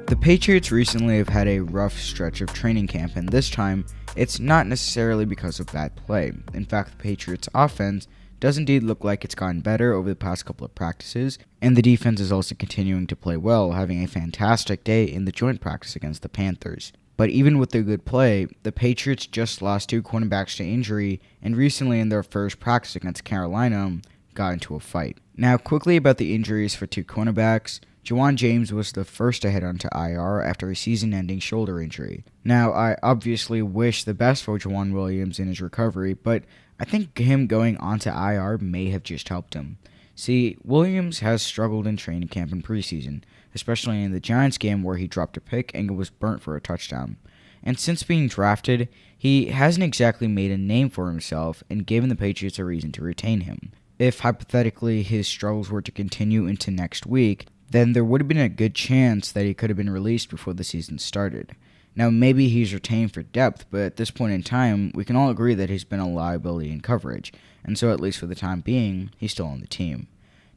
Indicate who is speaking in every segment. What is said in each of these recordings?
Speaker 1: The Patriots recently have had a rough stretch of training camp, and this time, it's not necessarily because of bad play. In fact, the Patriots' offense does indeed look like it's gotten better over the past couple of practices, and the defense is also continuing to play well, having a fantastic day in the joint practice against the Panthers. But even with their good play, the Patriots just lost two cornerbacks to injury, and recently in their first practice against Carolina, got into a fight. Now, quickly about the injuries for two cornerbacks. Joejuan was the first to head onto IR after a season-ending shoulder injury. Now, I obviously wish the best for Jawan Williams in his recovery, but I think him going onto IR may have just helped him. See, Williams has struggled in training camp and preseason, especially in the Giants game where he dropped a pick and was burnt for a touchdown. And since being drafted, he hasn't exactly made a name for himself and given the Patriots a reason to retain him. If hypothetically his struggles were to continue into next week, then there would have been a good chance that he could have been released before the season started. Now, maybe he's retained for depth, but at this point in time, we can all agree that he's been a liability in coverage, and so at least for the time being, he's still on the team.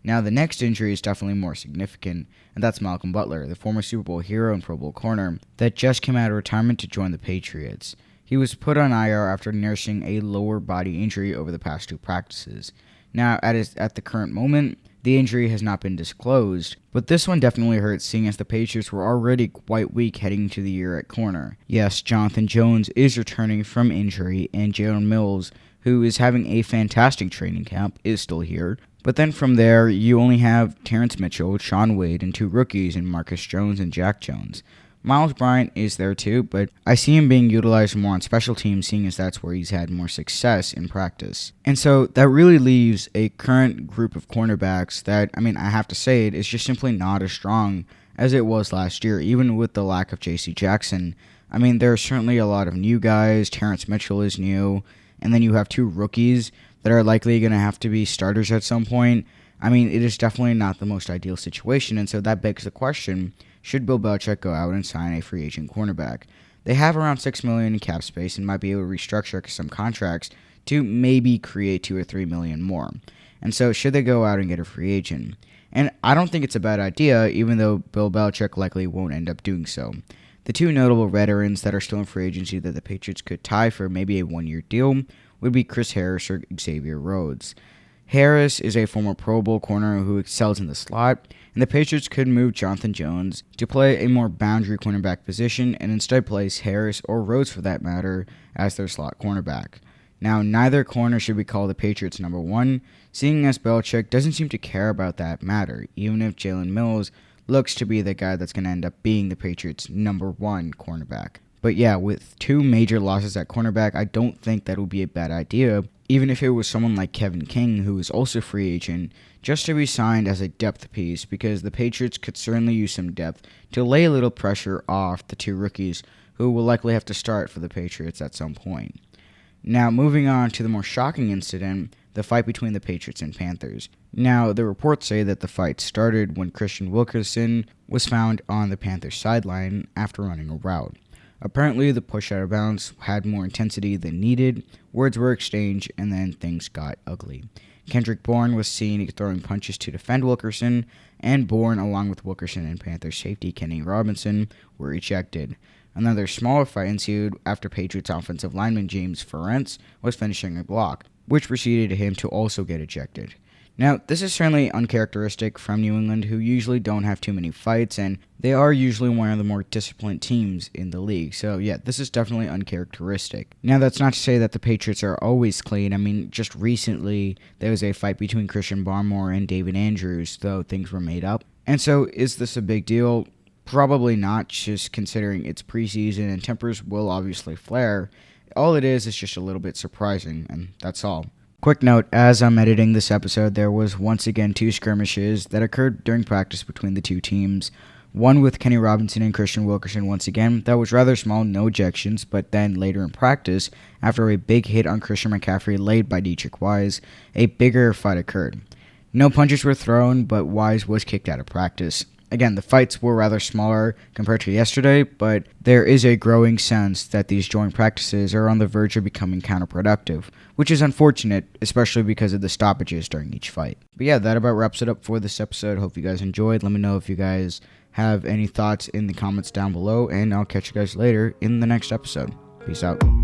Speaker 1: Now, the next injury is definitely more significant, and that's Malcolm Butler, the former Super Bowl hero and Pro Bowl corner that just came out of retirement to join the Patriots. He was put on IR after nursing a lower body injury over the past two practices. Now, at the current moment, the injury has not been disclosed, but this one definitely hurts seeing as the Patriots were already quite weak heading into the year at corner. Yes, Jonathan Jones is returning from injury, and Jalen Mills, who is having a fantastic training camp, is still here. But then from there, you only have Terrence Mitchell, Sean Wade, and two rookies in Marcus Jones and Jack Jones. Miles Bryant is there too, but I see him being utilized more on special teams, seeing as that's where he's had more success in practice. And so that really leaves a current group of cornerbacks that, I have to say it, is just simply not as strong as it was last year, even with the lack of J.C. Jackson. There are certainly a lot of new guys. Terrence Mitchell is new, and then you have two rookies that are likely going to have to be starters at some point. It is definitely not the most ideal situation, and so that begs the question, should Bill Belichick go out and sign a free agent cornerback? They have around $6 million in cap space and might be able to restructure some contracts to maybe create $2 or $3 million more. And so should they go out and get a free agent? And I don't think it's a bad idea, even though Bill Belichick likely won't end up doing so. The two notable veterans that are still in free agency that the Patriots could tie for maybe a one-year deal would be Chris Harris or Xavier Rhodes. Harris is a former Pro Bowl corner who excels in the slot, and the Patriots could move Jonathan Jones to play a more boundary cornerback position and instead place Harris, or Rhodes for that matter, as their slot cornerback. Now, neither corner should be called the Patriots' number one, seeing as Belichick doesn't seem to care about that matter, even if Jalen Mills looks to be the guy that's going to end up being the Patriots' number one cornerback. But yeah, with two major losses at cornerback, I don't think that would be a bad idea, even if it was someone like Kevin King, who is also a free agent, just to be signed as a depth piece, because the Patriots could certainly use some depth to lay a little pressure off the two rookies who will likely have to start for the Patriots at some point. Now, moving on to the more shocking incident, the fight between the Patriots and Panthers. Now, the reports say that the fight started when Christian Wilkerson was found on the Panthers sideline after running a route. Apparently, the push out of bounds had more intensity than needed, words were exchanged, and then things got ugly. Kendrick Bourne was seen throwing punches to defend Wilkerson, and Bourne, along with Wilkerson and Panthers safety Kenny Robinson, were ejected. Another smaller fight ensued after Patriots offensive lineman James Ferentz was finishing a block, which preceded him to also get ejected. Now, this is certainly uncharacteristic from New England, who usually don't have too many fights, and they are usually one of the more disciplined teams in the league. So, yeah, this is definitely uncharacteristic. Now, that's not to say that the Patriots are always clean. Just recently, there was a fight between Christian Barmore and David Andrews, though things were made up. And so, is this a big deal? Probably not, just considering it's preseason and tempers will obviously flare. All it is just a little bit surprising, and that's all. Quick note, as I'm editing this episode, there was once again two skirmishes that occurred during practice between the two teams. One with Kenny Robinson and Christian Wilkerson once again. That was rather small, no ejections, but then later in practice, after a big hit on Christian McCaffrey laid by Dietrich Wise, a bigger fight occurred. No punches were thrown, but Wise was kicked out of practice. Again, the fights were rather smaller compared to yesterday, but there is a growing sense that these joint practices are on the verge of becoming counterproductive, which is unfortunate, especially because of the stoppages during each fight. But yeah, that about wraps it up for this episode. Hope you guys enjoyed. Let me know if you guys have any thoughts in the comments down below, and I'll catch you guys later in the next episode. Peace out.